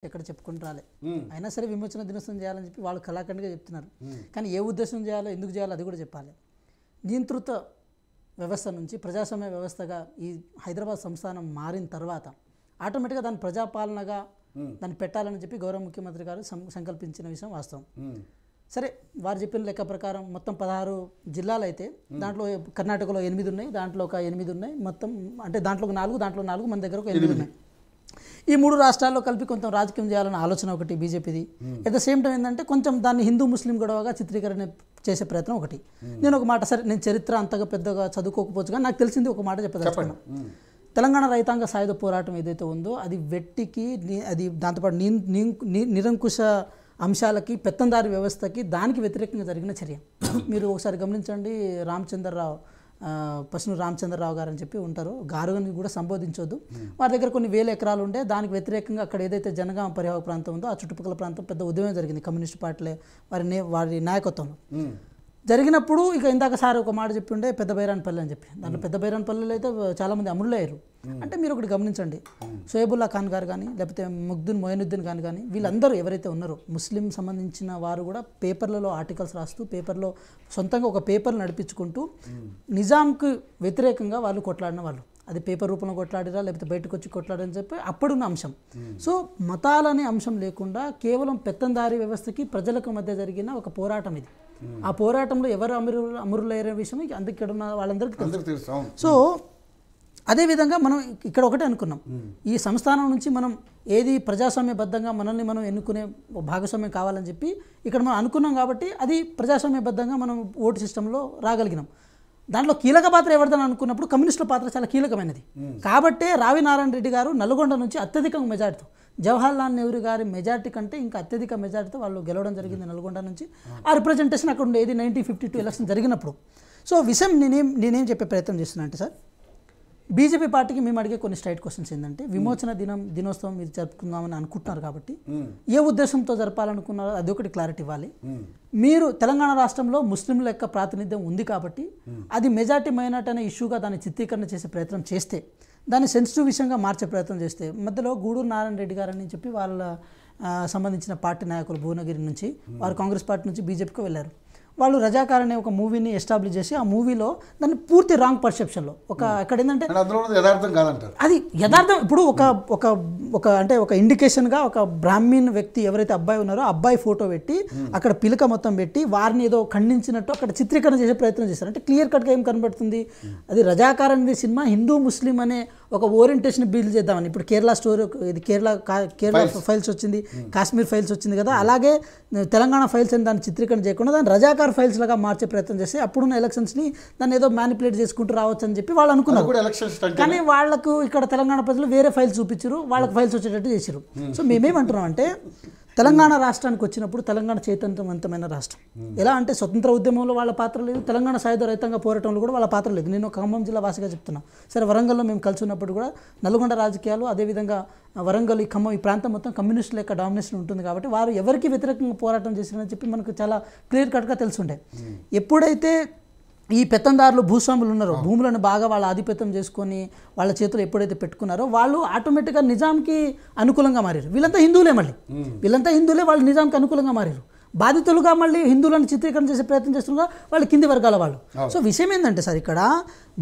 ఎక్కడ చెప్పుకుంటూ రాలే అయినా సరే విమోచన దినోత్సవం చేయాలని చెప్పి వాళ్ళు కళాఖండిగా చెప్తున్నారు. కానీ ఏ ఉద్దేశం చేయాలో ఎందుకు చేయాలో అది కూడా చెప్పాలి. నియంత్రిత వ్యవస్థ నుంచి ప్రజాస్వామ్య వ్యవస్థగా ఈ హైదరాబాద్ సంస్థానం మారిన తర్వాత ఆటోమేటిక్గా దాన్ని ప్రజాపాలనగా దాన్ని పెట్టాలని చెప్పి గౌరవ ముఖ్యమంత్రి గారు సంకల్పించిన విషయం వాస్తవం. సరే వారు చెప్పిన లెక్క ప్రకారం మొత్తం 16 జిల్లాలు అయితే దాంట్లో కర్ణాటకలో 8 ఉన్నాయి, దాంట్లో ఒక 8 ఉన్నాయి, మొత్తం అంటే దాంట్లో 4 దాంట్లో 4 మన దగ్గర ఒక 8 ఉన్నాయి. ఈ 3 రాష్ట్రాల్లో కలిపి కొంత రాజకీయం చేయాలన్న ఆలోచన ఒకటి బీజేపీది. అట్ ద సేమ్ టైం ఏంటంటే కొంచెం దాన్ని హిందూ ముస్లిం గొడవగా చిత్రీకరణ చేసే ప్రయత్నం ఒకటి. నేను ఒక మాట, సరే నేను చరిత్ర అంతగా పెద్దగా చదువుకోకపోవచ్చు కానీ నాకు తెలిసింది ఒక మాట చెప్పదలుచుకున్నాను. తెలంగాణ రైతాంగ సాయుధ పోరాటం ఏదైతే ఉందో అది వెట్టికి అది దాంతోపాటు నిరంకుశ అంశాలకి పెత్తందారి వ్యవస్థకి దానికి వ్యతిరేకంగా జరిగిన చర్య. మీరు ఒకసారి గమనించండి, రామచంద్రరావు పశ్చిమ రామచంద్రరావు గారు అని చెప్పి ఉంటారు, గారుని కూడా సంబోధించొద్దు. వారి దగ్గర కొన్ని వేల ఎకరాలు ఉండే దానికి వ్యతిరేకంగా అక్కడ ఏదైతే జనగామ పరివాహక ప్రాంతం ఉందో ఆ చుట్టుపక్కల ప్రాంతం పెద్ద ఉద్యమం జరిగింది కమ్యూనిస్ట్ పార్టీలే వారి నాయకత్వంలో జరిగినప్పుడు. ఇక ఇందాక సార్ ఒక మాట చెప్పి ఉండే పెద్ద బైరాన్పల్లి అని చెప్పి, దాంట్లో పెద్ద బైరాన్పల్లిలో అయితే చాలామంది అమరులయ్యారు. అంటే మీరు ఒకటి గమనించండి, షోయబుల్లా ఖాన్ గారు కానీ లేకపోతే మొయినుద్దీన్ ఖాన్ కానీ వీళ్ళందరూ ఎవరైతే ఉన్నారో ముస్లిం సంబంధించిన వారు కూడా పేపర్లలో ఆర్టికల్స్ రాస్తూ పేపర్లో సొంతంగా ఒక పేపర్ నడిపించుకుంటూ నిజాంకు వ్యతిరేకంగా వాళ్ళు కొట్లాడిన వాళ్ళు. అది పేపర్ రూపంలో కొట్లాడిరా లేకపోతే బయటకు వచ్చి కొట్లాడని చెప్పి అప్పుడున్న అంశం. సో మతాలనే అంశం లేకుండా కేవలం పెత్తందారీ వ్యవస్థకి ప్రజలకు మధ్య జరిగిన ఒక పోరాటం ఇది. ఆ పోరాటంలో ఎవరు అమరులయ్యే విషయం అందుకే ఇక్కడ ఉన్న వాళ్ళందరికీ తెలుసు. సో అదేవిధంగా మనం ఇక్కడ ఒకటే అనుకున్నాం, ఈ సంస్థానం నుంచి మనం ఏది ప్రజాస్వామ్యబద్ధంగా మనల్ని మనం ఎన్నుకునే భాగస్వామ్యం కావాలని చెప్పి ఇక్కడ మనం అనుకున్నాం. కాబట్టి అది ప్రజాస్వామ్యబద్ధంగా మనం ఓటు సిస్టంలో రాగలిగినాం. దాంట్లో కీలక పాత్ర ఎవరిదని అనుకున్నప్పుడు కమ్యూనిస్టుల పాత్ర చాలా కీలకమైనది. కాబట్టే రావి నారాయణ రెడ్డి గారు నల్గొండ నుంచి అత్యధిక మెజార్టీతో, జవహర్లాల్ నెహ్రూ గారి మెజార్టీ కంటే ఇంకా అత్యధిక మెజార్టీతో వాళ్ళు గెలవడం జరిగింది నల్గొండ నుంచి. ఆ రిప్రజెంటేషన్ అక్కడ ఉండేది 1952 ఎలక్షన్ జరిగినప్పుడు. సో విషయం నేనేం చెప్పే ప్రయత్నం చేస్తున్నా అంటే సార్, బీజేపీ పార్టీకి మేము అడిగే కొన్ని స్ట్రైట్ క్వశ్చన్స్ ఏంటంటే, విమోచన దినోత్సవం మీరు జరుపుకుందామని అనుకుంటున్నారు కాబట్టి ఏ ఉద్దేశంతో జరపాలనుకున్నారో అది ఒకటి క్లారిటీ ఇవ్వాలి. మీరు తెలంగాణ రాష్ట్రంలో ముస్లింల యొక్క ప్రాతినిధ్యం ఉంది కాబట్టి అది మెజార్టీ మైనార్టీ అనే ఇష్యూగా దాన్ని చిత్రీకరణ చేసే ప్రయత్నం చేస్తే, దాన్ని సెన్సిటివ్ విషయంగా మార్చే ప్రయత్నం చేస్తే, మధ్యలో గూడూరు నారాయణ రెడ్డి గారు అని చెప్పి వాళ్ళ సంబంధించిన పార్టీ నాయకులు భువనగిరి నుంచి వారు కాంగ్రెస్ పార్టీ నుంచి బీజేపీకి వెళ్ళారు. వాళ్ళు రజాకార్ అనే ఒక మూవీని ఎస్టాబ్లిష్ చేసి ఆ మూవీలో దాన్ని పూర్తి రాంగ్ పర్సెప్షన్లో ఒక అక్కడ ఏంటంటే అది యథార్థం. ఇప్పుడు ఒక అంటే ఒక ఇండికేషన్గా ఒక బ్రాహ్మణ్ వ్యక్తి ఎవరైతే అబ్బాయి ఉన్నారో అబ్బాయి ఫోటో పెట్టి అక్కడ పిలక మొత్తం పెట్టి వారిని ఏదో ఖండించినట్టు అక్కడ చిత్రీకరణ చేసే ప్రయత్నం చేస్తారు. అంటే క్లియర్ కట్గా ఏం కనబడుతుంది, అది రజాకార్ అనేది సినిమా హిందూ ముస్లిం అనే ఒక ఓరియంటేషన్ బిల్డ్ చేద్దామని. ఇప్పుడు కేరళ స్టోరీ, ఇది కేరళ ఫైల్స్ వచ్చింది, కాశ్మీర్ ఫైల్స్ వచ్చింది కదా, అలాగే తెలంగాణ ఫైల్స్ అని దాన్ని చిత్రీకరణ చేయకుండా దాన్ని రజాకార్ ఫైల్స్ లాగా మార్చే ప్రయత్నం చేస్తే అప్పుడున్న ఎలక్షన్స్ని దాన్ని ఏదో మ్యానిపులేట్ చేసుకుంటూ రావచ్చు అని చెప్పి వాళ్ళు అనుకున్నారు. కానీ వాళ్ళకు ఇక్కడ తెలంగాణ ప్రజలు వేరే ఫైల్స్ చూపించారు, వాళ్ళకి ఫైల్స్ వచ్చేటట్టు చేశారు. సో మేమేమంటున్నాం అంటే, తెలంగాణ రాష్ట్రానికి వచ్చినప్పుడు తెలంగాణ చైతన్యవంతమైన రాష్ట్రం. ఎలా అంటే స్వతంత్ర ఉద్యమంలో వాళ్ళ పాత్ర లేదు, తెలంగాణ సాయుధ రైతాంగ పోరాటంలో కూడా వాళ్ళ పాత్ర లేదు. నేను ఖమ్మం జిల్లా వాసిగా చెప్తున్నా. సరే వరంగల్లో మేము కలిసి ఉన్నప్పుడు కూడా నల్గొండ రాజకీయాలు, అదేవిధంగా వరంగల్, ఈ ఖమ్మం ఈ ప్రాంతం మొత్తం కమ్యూనిస్టుల యొక్క డామినేషన్ ఉంటుంది. కాబట్టి వారు ఎవరికి వ్యతిరేకంగా పోరాటం చేశారని చెప్పి మనకు చాలా క్లియర్ కట్గా తెలుసుండే. ఎప్పుడైతే ఈ పెత్తందారులు భూస్వాములు ఉన్నారో, భూములను బాగా వాళ్ళ ఆధిపత్యం చేసుకొని వాళ్ళ చేతులు ఎప్పుడైతే పెట్టుకున్నారో వాళ్ళు ఆటోమేటిక్గా నిజాంకి అనుకూలంగా మారారు. వీళ్ళంతా హిందువులే, వాళ్ళు నిజాంకి అనుకూలంగా మారారు. బాధితులుగా మళ్ళీ హిందువులను చిత్రీకరణ చేసే ప్రయత్నం చేస్తున్నారు వాళ్ళు కింది వర్గాల వాళ్ళు. సో విషయం ఏంటంటే సార్, ఇక్కడ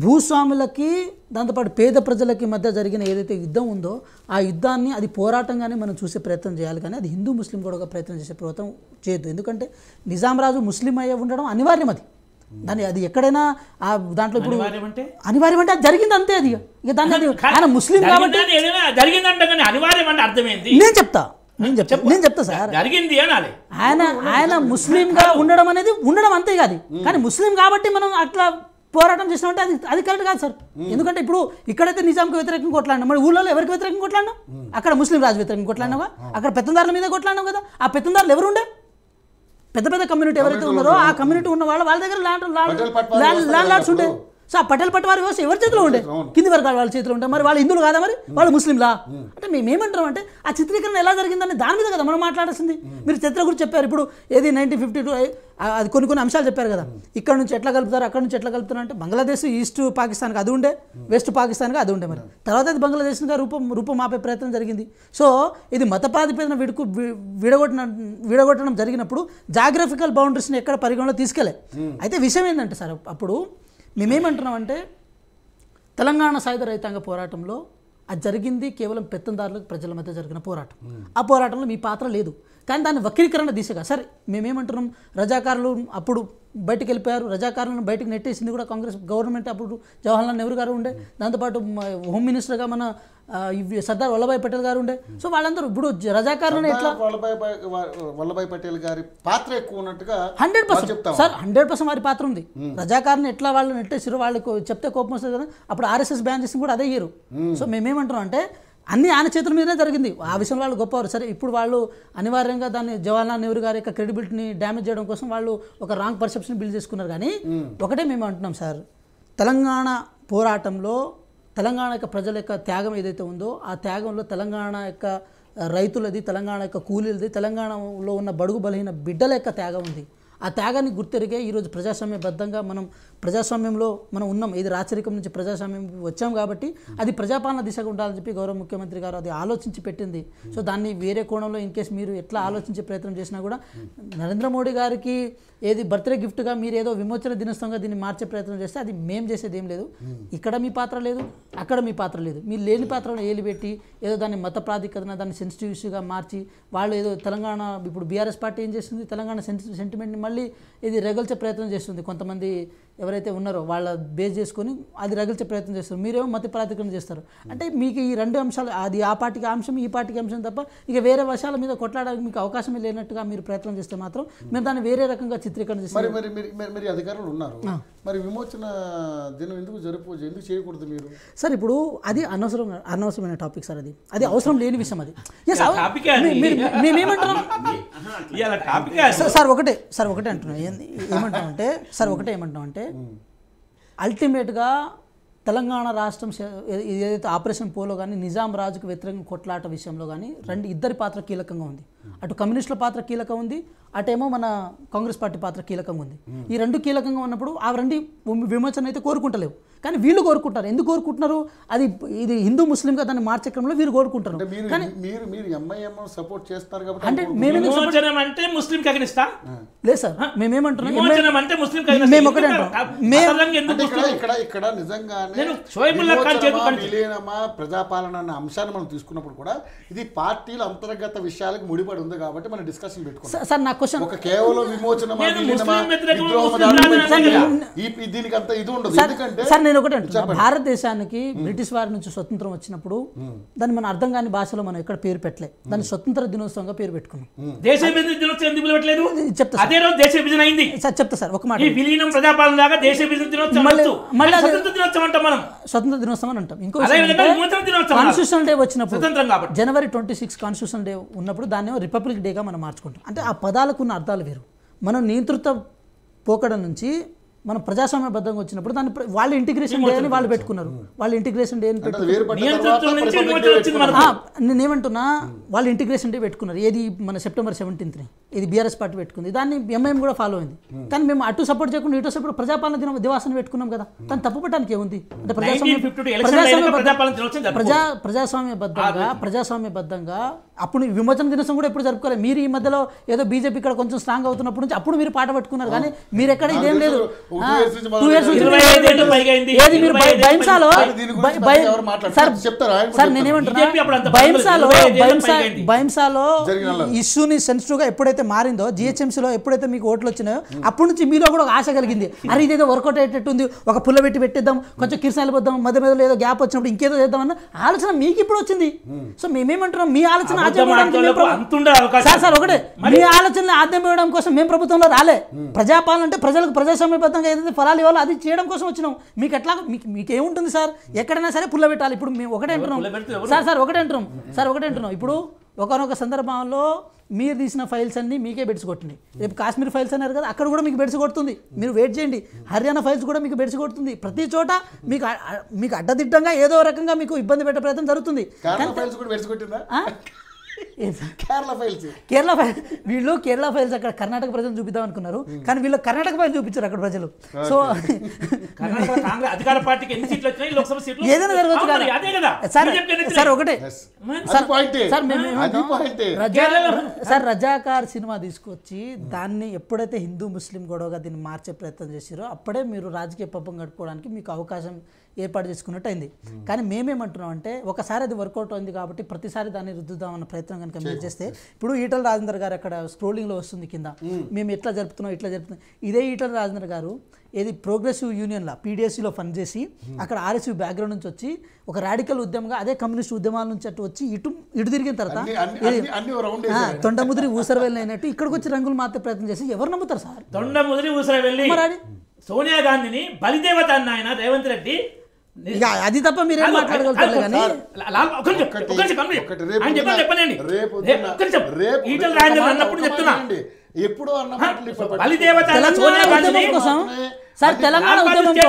భూస్వాములకి దాంతోపాటు పేద ప్రజలకి మధ్య జరిగిన ఏదైతే యుద్ధం ఉందో ఆ యుద్ధాన్ని అది పోరాటంగానే మనం చూసే ప్రయత్నం చేయాలి, కానీ అది హిందూ ముస్లిం కూడా ప్రయత్నం చేసే ప్రయత్నం చేయొద్దు. ఎందుకంటే నిజాం రాజు ముస్లిం అయ్యే ఉండడం అనివార్యం. దాన్ని అది ఎక్కడైనా దాంట్లో ఇప్పుడు అనివార్యం అంటే అది జరిగింది అంతే. అది ఇక దాన్ని అది ఆయన ముస్లిం కాబట్టి నేను చెప్తా సార్, ఆయన ముస్లింగా ఉండడం అనేది ఉండడం అంతే కాదు. కానీ ముస్లిం కాబట్టి మనం అట్లా పోరాటం చేసినామంటే అది కరెక్ట్ కాదు సార్. ఎందుకంటే ఇప్పుడు ఇక్కడైతే నిజాంకి వ్యతిరేకంగా కొట్లాడినా, మరి ఊళ్ళో ఎవరికి వ్యతిరేకంగా కొట్లాడినా? అక్కడ ముస్లిం రాజు వ్యతిరేకంగా కొట్లాడినావా? అక్కడ పెత్తందారుల మీద కొట్లాడినావు కదా. ఆ పెత్తందారులు ఎవరుండే? పెద్ద పెద్ద కమ్యూనిటీ ఎవరైతే ఉన్నారో ఆ కమ్యూనిటీ ఉన్న వాళ్ళ దగ్గర ల్యాండ్ లార్డ్స్ ఉండే. సో ఆ పటేల్ పట్టవారి వ్యవస్థ ఎవరి చేతిలో ఉండే, కింది వర్గాల వాళ్ళ చేతిలో ఉంటే మరి వాళ్ళు హిందువులు కాదా, మరి వాళ్ళు ముస్లింలా? అంటే మేమేమంటాం అంటే ఆ చిత్రీకరణ ఎలా జరిగిందని దాని మీద కదా మనం మాట్లాడాల్సింది. మీరు చరిత్ర గురించి చెప్పారు, ఇప్పుడు ఏది 1952 అది కొన్ని అంశాలు చెప్పారు కదా, ఇక్కడ నుంచి ఎట్లా కలుపుతారు, అక్కడ నుంచి ఎట్లా కలుపుతారు అంటే బంగ్లాదేశ్ ఈస్ట్ పాకిస్తాన్కి అది ఉండే, వెస్ట్ పాకిస్తాన్కి అది ఉండే, మరి తర్వాత అది బంగ్లాదేశ్గా రూపం ఆపే ప్రయత్నం జరిగింది. సో ఇది మత ప్రాతిపదికన విడగొట్టడం జరిగినప్పుడు జాగ్రఫికల్ బౌండరీస్ని ఎక్కడ పరిగణలో తీసుకెళ్ళే. అయితే విషయం ఏంటంటే సార్, అప్పుడు మేమేమంటున్నామంటే తెలంగాణ సాయుధ రైతాంగ పోరాటంలో అది జరిగింది కేవలం పెత్తందారులకు ప్రజల మధ్య జరిగిన పోరాటం. ఆ పోరాటంలో మీ పాత్ర లేదు, కానీ దాన్ని వక్రీకరణ దిశగా సరే మేమేమంటున్నాం, రజాకారులు అప్పుడు బయటకు వెళ్ళిపోయారు, రజాకారులను బయటకు నెట్టేసింది కూడా కాంగ్రెస్ గవర్నమెంట్. అప్పుడు జవహర్లాల్ నెహ్రూ గారు ఉండే, దాంతోపాటు హోమ్ మినిస్టర్గా మన సర్దార్ వల్లభాయ్ పటేల్ గారు ఉండే. సో వాళ్ళందరూ ఇప్పుడు రజాకారులను ఎట్లా వల్లభాయ్ పటేల్ గారి పాత్ర ఎక్కువ ఉన్నట్టుగా 100% సార్ 100% వారి పాత్ర ఉంది. రజాకారుని ఎట్లా వాళ్ళు నెట్టేసారు, వాళ్ళకి చెప్తే కోపం వస్తుంది కదా, అప్పుడు ఆర్ఎస్ఎస్ బ్యాన్ చేసి కూడా అదే ఇయ్యరు. సో మేమేమంటున్నాం అంటే అన్నీ ఆయన చేతుల మీదనే జరిగింది. ఆ విషయంలో వాళ్ళు గొప్పవారు. సరే ఇప్పుడు వాళ్ళు అనివార్యంగా దాన్ని జవహర్లాల్ నెహ్రూ గారి యొక్క క్రెడిబిలిటీని డ్యామేజ్ చేయడం కోసం వాళ్ళు ఒక రాంగ్ పర్సెప్షన్ బిల్డ్ చేసుకున్నారు. కానీ ఒకటే మేము అంటున్నాం సార్, తెలంగాణ పోరాటంలో తెలంగాణ యొక్క ప్రజల యొక్క త్యాగం ఏదైతే ఉందో ఆ త్యాగంలో తెలంగాణ యొక్క రైతులది, తెలంగాణ యొక్క కూలీలది, తెలంగాణలో ఉన్న బడుగు బలహీన బిడ్డల యొక్క త్యాగం ఉంది. ఆ త్యాగాన్ని గుర్తెరిగే ఈరోజు ప్రజాస్వామ్యబద్ధంగా మనం ప్రజాస్వామ్యంలో మనం ఉన్నాం. ఇది రాచరికం నుంచి ప్రజాస్వామ్యం వచ్చాం కాబట్టి అది ప్రజాపాలన దిశగా ఉండాలని చెప్పి గౌరవ ముఖ్యమంత్రి గారు అది ఆలోచించి పెట్టింది. సో దాన్ని వేరే కోణంలో ఇన్ కేసు మీరు ఎట్లా ఆలోచించే ప్రయత్నం చేసినా కూడా నరేంద్ర మోడీ గారికి ఏది బర్త్డే గిఫ్ట్గా మీరు ఏదో విమోచన దినోత్సవంగా దీన్ని మార్చే ప్రయత్నం చేస్తే అది మేము చేసేది ఏం లేదు. ఇక్కడ మీ పాత్ర లేదు, అక్కడ మీ పాత్ర లేదు. మీరు లేని పాత్రను ఏలిపెట్టి ఏదో దాన్ని మత ప్రాతిపదికన దాన్ని సెన్సిటివ్ ఇష్యూగా మార్చి వాళ్ళు ఏదో తెలంగాణ ఇప్పుడు బీఆర్ఎస్ పార్టీ ఏం చేస్తుంది, తెలంగాణ సెంటిమెంట్ని మళ్ళీ ఇది రగల్చే ప్రయత్నం చేస్తుంది. కొంతమంది ఎవరైతే ఉన్నారో వాళ్ళ బేస్ చేసుకొని అది రగిల్చే ప్రయత్నం చేస్తారు, మీరేమో మత ప్రాతిపదికన చేస్తారు. అంటే మీకు ఈ రెండు అంశాలు, అది ఆ పార్టీకి అంశం ఈ పార్టీకి అంశం తప్ప ఇక వేరే విషయాల మీద కొట్లాడడానికి మీకు అవకాశమే లేనట్టుగా మీరు ప్రయత్నం చేస్తే మాత్రం మేము దాన్ని వేరే రకంగా చిత్రీకరణ చేస్తాం. మరి అధికారులు ఉన్నారు, మరి విమోచన దినం ఎందుకు చేయకూడదు మీరు? సార్ ఇప్పుడు అది అనవసరమైన టాపిక్ సార్, అది అవసరం లేని విషయం. అది మేమేమంటున్నాం సార్ ఒకటే అంటున్నాం ఏమంటామంటే అల్టిమేట్గా తెలంగాణ రాష్ట్రం ఏదైతే ఆపరేషన్ పోలో కానీ నిజాం రాజుకు వ్యతిరేకంగా కొట్లాట విషయంలో కానీ ఇద్దరి పాత్ర కీలకంగా ఉంది. అటు కమ్యూనిస్టుల పాత్ర కీలకం ఉంది, అటేమో మన కాంగ్రెస్ పార్టీ పాత్ర కీలకంగా ఉంది. ఈ రెండు కీలకంగా ఉన్నప్పుడు ఆ రెండు విమోచన అయితే కోరుకుంటలేవు, కానీ వీళ్ళు కోరుకుంటారు. ఎందుకు కోరుకుంటున్నారు? ఇది హిందూ ముస్లింగా దాన్ని మార్చే క్రమంలో వీరు కోరుకుంటారు. కానీ మీరు సపోర్ట్ చేస్తారు కాబట్టి అంటే అంటే ముస్లిం కగినిస్తా లేదు సార్, మేమేమంటున్నాం మేము ఒకటే ఇక్కడ నిజంగానే ప్రజాపాలన అన్న అంశాన్ని మనం తీసుకున్నప్పుడు కూడా ఇది పార్టీల అంతర్గత విషయాలకు ముడిపడి ఉంది కాబట్టి మనం డిస్కషన్ పెట్టుకున్నాం సార్. నా క్వశ్చన్ ఒక కేవలం విమోచనమా దీనికి అంత ఇది ఉండదు. ఎందుకంటే సార్ నేను ఒకటే అంటున్నా, భారతదేశానికి బ్రిటిష్ వారి నుంచి స్వతంత్రం వచ్చినప్పుడు దాన్ని మన అర్థం కాని భాషలో మనం ఎక్కడ పేరు పెట్టలే, దాన్ని స్వతంత్ర దినోత్సవంగా పేరు పెట్టుకున్నాం. చెప్తా సార్ ఒక మాట, స్వతంత్ర దినోత్సవం అని అంటాం. ఇంకో కాన్స్టిట్యూషన్ డే వచ్చినప్పుడు జనవరి 26 కాన్స్టిట్యూషన్ డే ఉన్నప్పుడు దాన్ని రిపబ్లిక్ డేగా మనం మార్చుకుంటాం. అంటే ఆ పదాలకు ఉన్న అర్థాలు వేరు. మనం నియంతృత్వ పోకడ నుంచి మనం ప్రజాస్వామ్యబద్ధంగా వచ్చినప్పుడు దాన్ని వాళ్ళు ఇంటిగ్రేషన్ డే అని వాళ్ళు పెట్టుకున్నారు. వాళ్ళు ఇంటిగ్రేషన్ డే అని నేనేమంటున్నా, వాళ్ళు ఇంటిగ్రేషన్ డే పెట్టుకున్నారు. ఏది మన సెప్టెంబర్ 17th ఇది బీఆర్ఎస్ పార్టీ పెట్టుకుంది, దాన్ని ఎంఐఎం కూడా ఫాలో అయింది. కానీ మేము అటు సపోర్ట్ చేయకుండా ఇటు సపోర్ట్ ప్రజాపాలన దివాసాన్ని పెట్టుకున్నాం కదా, దాన్ని తప్పుపట్టడానికి ఏముంది? అంటే ప్రజాస్వామ్యబద్ధంగా అప్పుడు విమోచన దినోత్సవం కూడా ఎప్పుడు జరుపుకోలేదు. మీరు ఈ మధ్యలో ఏదో బీజేపీ ఇక్కడ కొంచెం స్ట్రాంగ్ అవుతున్నప్పుడు నుంచి అప్పుడు మీరు పాట పట్టుకున్నారు, కానీ మీరు ఎక్కడ ఇదేం లేదు. బైంసాలో ఇష్యూని సెన్సిటివ్ గా ఎప్పుడైతే మారిందో, జిహెచ్ఎంసీలో ఎప్పుడైతే మీకు ఓట్లు వచ్చినాయో అప్పటి నుంచి మీలో కూడా ఒక ఆశ కలిగింది. అరే ఇదేదో వర్కౌట్ అయ్యేటట్టుంది, ఒక పుల్ల పెట్టి పెట్టిద్దాం, కొంచెం కిరసాలు పోద్దాం, మధ్య మధ్యలో ఏదో గ్యాప్ వచ్చినప్పుడు ఇంకేదో చేద్దామన్న ఆలోచన మీకు ఇప్పుడు వచ్చింది. సో మేమేమంటున్నాం, మీ ఆలోచన సార్ ఒకటే, మీ ఆలోచనలు ఆద్యం ఇవ్వడం కోసం మేము ప్రభుత్వంలో రాలే. ప్రజాపాలన అంటే ప్రజలకు ప్రజాస్వామ్యబద్ధంగా ఏదైతే ఫలాలు ఇవ్వాలో అది చేయడం కోసం వచ్చినాం. మీకు ఎట్లా మీకేముంటుంది సార్, ఎక్కడైనా సరే పుల్ల పెట్టాలి. ఇప్పుడు మేము ఒకటే అంటున్నాం సార్ ఒకటే అంటున్నాం ఇప్పుడు ఒకనొక సందర్భంలో మీరు తీసిన ఫైల్స్ అన్నీ మీకే బెడ్స్ కొట్టినాయి. రేపు కాశ్మీర్ ఫైల్స్ అన్నారు కదా, అక్కడ కూడా మీకు బెడ్స్ కొడుతుంది. మీరు వెయిట్ చేయండి. హర్యానా ఫైల్స్ కూడా మీకు బెడ్స్ కొడుతుంది. ప్రతి చోట మీకు అడ్డదిడ్డంగా ఏదో రకంగా మీకు ఇబ్బంది పెట్టే ప్రయత్నం జరుగుతుంది. కేరళ ఫైల్స్ వీళ్ళు కేరళ ఫైల్స్ అక్కడ కర్ణాటక ప్రజలు చూపిద్దాం అనుకున్నారు, కానీ వీళ్ళు కర్ణాటక ఫైల్స్ చూపించారు అక్కడ ప్రజలు. సో అధికార పార్టీకి ఎన్ని సీట్లు వచ్చినాయి, లోక్సభ సీట్లు ఏదైనా జరగవచ్చు కదా. అదే కదా సార్ ఒకటే సార్ రజాకార్ సినిమా తీసుకొచ్చి దాన్ని ఎప్పుడైతే హిందూ ముస్లిం గొడవగా దీన్ని మార్చే ప్రయత్నం చేశారో అప్పుడే మీరు రాజకీయ పబ్బం గడుపుకోవడానికి మీకు అవకాశం ఏర్పాటు చేసుకున్నట్టు అయింది. కానీ మేమేమంటున్నాం అంటే ఒకసారి అది వర్కౌట్ అయింది కాబట్టి ప్రతిసారి దాన్ని రుద్దుదామన్న ప్రయత్నం కనుక మీరు చేస్తే, ఇప్పుడు ఈటల రాజేందర్ గారు అక్కడ స్క్రోలింగ్లో వస్తుంది కింద, మేము ఇట్లా జరుపుతున్నాం. ఇదే ఈటల రాజేందర్ గారు ఏది ప్రోగ్రెసివ్ యూనియన్లో పీడిఎస్సీలో పనిచేసి అక్కడ ఆర్ఎస్యూ బ్యాక్గ్రౌండ్ నుంచి వచ్చి ఒక రాడికల్ ఉద్యమంగా అదే కమ్యూనిస్ట్ ఉద్యమాల నుంచి అటు వచ్చి ఇటు తిరిగిన తర్వాత తొండముదిరి ఊసరవెల్లి అయినట్టు ఇక్కడికి వచ్చి రంగులు మార్చే ప్రయత్నం చేసి ఎవరు నమ్ముతారు సార్? తొండముదిరి ఊసరవెల్లి సోనియా గాంధీని బలిదేవత అన్న ఆయన రేవంత్ రెడ్డి, అది తప్ప మీరేం మాట్లాడగలుగుతారు. కానీ ఎప్పుడు సార్ తెలంగాణ ఉద్యమం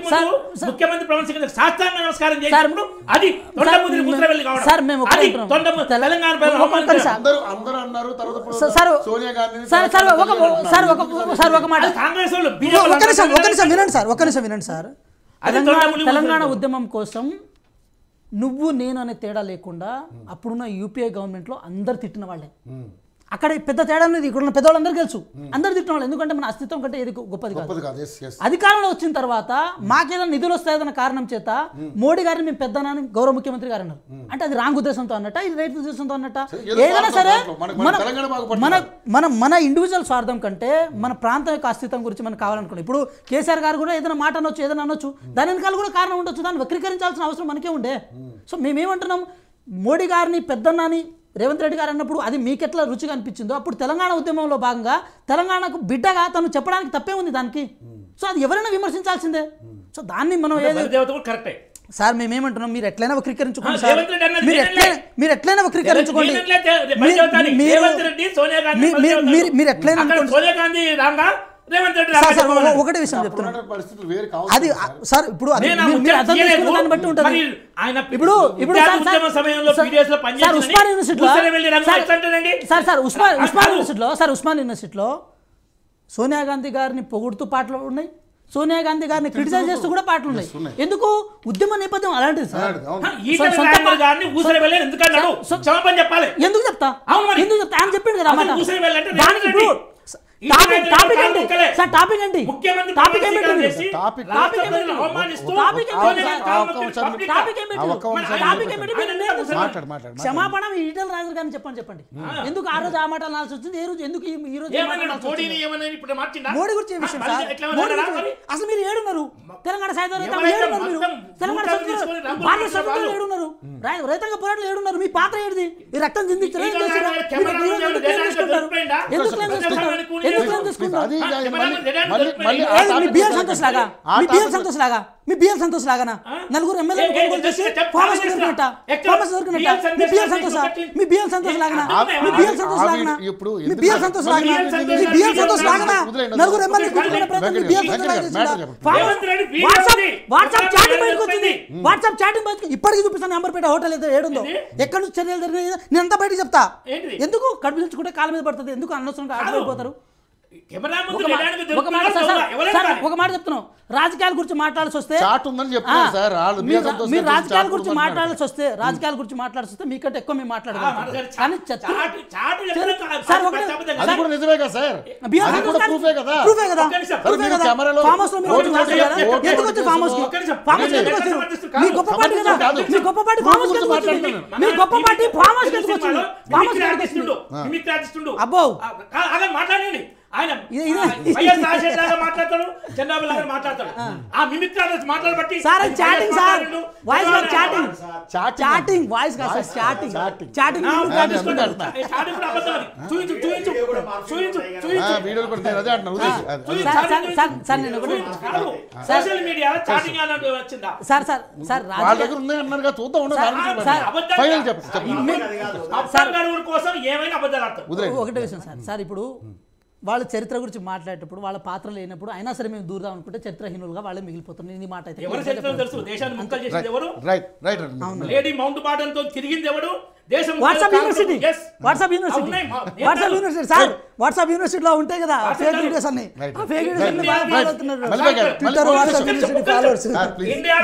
కోసం ముఖ్యమంత్రి ప్రమాణ సాష్టాంగ నమస్కారం చేసినప్పుడు అది తొండముదిరి ఊసరవెల్లి కావడం. సార్ మేము తెలంగాణ ఒక మాట కాంగ్రెస్ వినండి సార్. తెలంగాణ ఉద్యమం కోసం నువ్వు నేను అనే తేడా లేకుండా అప్పుడున్న యూపీఏ గవర్నమెంట్లో అందరు తిట్టిన వాళ్ళే. అక్కడ పెద్ద తేడా అనేది ఇక్కడ ఉన్న పెద్దవాళ్ళందరూ తెలుసు, అందరు తిట్టిన వాళ్ళు. ఎందుకంటే మన అస్తిత్వం కంటే ఏది గొప్పది కాదు. అధికారంలో వచ్చిన తర్వాత మాకేదైనా నిధులు వస్తాయన్న కారణం చేత మోడీ గారిని మేము పెద్దనాని గౌరవ ముఖ్యమంత్రి గారు అన్నారు. అంటే అది రాంగ్ ఉద్దేశంతో అన్నట్ట, ఇది రైట్ ఉద్దేశంతో అన్నట్ట. ఏదైనా సరే మన ఇండివిజువల్ స్వార్థం కంటే మన ప్రాంతం యొక్క అస్తిత్వం గురించి మనకు కావాలనుకున్నాం. ఇప్పుడు కేసీఆర్ గారు కూడా ఏదైనా మాట అనొచ్చు, ఏదైనా అనొచ్చు, దాని వెనకాల కూడా కారణం ఉండొచ్చు. దాన్ని వక్రీకరించాల్సిన అవసరం మనకే ఉండే. సో మేమేమంటున్నాం, మోడీ గారిని పెద్దన్నాని రేవంత్ రెడ్డి గారు అన్నప్పుడు అది మీకెట్లా రుచిగా అనిపించిందో అప్పుడు తెలంగాణ ఉద్యమంలో భాగంగా తెలంగాణకు బిడ్డగా తను చెప్పడానికి తప్పే ఉంది దానికి. సో అది ఎవరైనా విమర్శించాల్సిందే. సో దాన్ని మనం సార్ మేమేమంటున్నాం, మీరు ఎట్లయినా వక్రీకరించుకోండి సార్, మీరు ఎట్లయినా వక్రీకరించుకోండి, మీరు ఎట్లయినా ఒకటే విషయం చెప్తున్నాను. అది సార్ ఇప్పుడు దాన్ని బట్టి ఉంటుంది. ఇప్పుడు ఉస్మాన్ యూనివర్సిటీలో సోనియా గాంధీ గారిని పొగుడుతూ పాటలు ఉన్నాయి, సోనియా గాంధీ గారిని క్రిటిసైజ్ చేస్తూ కూడా పాటలు ఉన్నాయి. ఎందుకు? ఉద్యమ నేపథ్యం అలాంటిది సార్. ఎందుకు చెప్తా ఆయన చెప్పిండు కదా మాట. టాపిక్ ఏంటి సార్? టాపిక్ ఏంటి? క్షమాపణ ఈటల రాజు గారిని చెప్పండి. ఎందుకు ఆ రోజు ఆ మాట అనాల్సి వచ్చింది? ఏ రోజు ఎందుకు ఈ రోజు మోడీ గురించి ఏ విషయం సార్? అసలు మీరు ఏడున్నారు? తెలంగాణ సాయుధ తెలంగాణ ఏడున్నారు? రైతాంగ పోరాటంలో ఏడున్నారు? మీ పాత్ర ఏడిది? ఈ రక్తం చిందించారు. మీ బిఎల్ సంతోష్ లాగానా నలుగురు ఎమ్మెల్యేలు కొనుగోలు చేసి ఫార్మస్ దొరికినట్ట మీ బిఎల్ సంతోష్ లాగానా నలుగురు ఎమ్మెల్యేలు వాట్సాప్ చాటింగ్ బయటకు వచ్చింది. వాట్సాప్ చాటింగ్ బయటకు ఇప్పటికీ చూపిస్తాను. అంబర్పేట హోటల్ ఏడుందో ఎక్కడి నుంచి చర్యలు జరిగినాయి నేను అంతా బయటకు చెప్తా. ఎందుకు కడుపు తెచ్చుకుంటే కాళ్ళ మీద పడుతుంది? ఎందుకు అనవసరంగా ఆడిపోతారు? ఒక మాట చెప్తున్నాం, రాజకీయాల గురించి మాట్లాడాల్సి వస్తే మీరు రాజకీయాల గురించి మాట్లాడాల్సి వస్తే మీకంటే ఎక్కువ మేము మాట్లాడగలం. కానీ అబ్బో మాట్లాడండి. ఆయన వైఎస్ రాజశేఖర్ లాగా మాట్లాడతాడు, చంద్రబాబు లాగా మాట్లాడతాడు. ఆ మిమిక్రాలు మాట్లాడబట్టి సార్ చాటింగ్ సార్ వాయిస్ కాదు చాటింగ్ చాటింగ్ వాయిస్ కాదు సార్ చాటింగ్ చాటింగ్ వీడియోలు కూడా నేను అదే అంటున్నాను. సార్ నేను ఒకటి సోషల్ మీడియా చాటింగ్ అన్నట్టు వచ్చిందా? సార్ సార్ సార్ వాళ్ళ దగ్గర ఉన్నాయి అన్నారు చూద్దాం ఫైనల్ చెప్పండి కోసం ఏమైనా అబద్ధాలు ఆడతారు. ఒకటే విషయం సార్ సార్ ఇప్పుడు వాళ్ళ చరిత్ర గురించి మాట్లాడేటప్పుడు వాళ్ళ పాత్ర లేనప్పుడు అయినా సరే మేము దూరదాం అనుకుంటే చరిత్రహీనులుగా వాళ్ళే మిగిలిపోతున్నారు. ఈ మాట అయితే ఎవరు చరిత్ర తెలుసు, దేశాన్ని ముక్కలు చేసింది ఎవరు, రైట్ రైట్ లేడీ మౌంట్ బాటన్ తో తిరిగింది ఎవడు, దేశం WhatsApp university WhatsApp university WhatsApp university sir WhatsApp యూనివర్సిటీలో ఉంటాయి కదా ఫేక్ వీడియోస్ అన్ని ఆ ఫేక్ వీడియోస్ అన్ని బాగా ఫాలో అవుతున్నారు. Twitter WhatsApp university followers India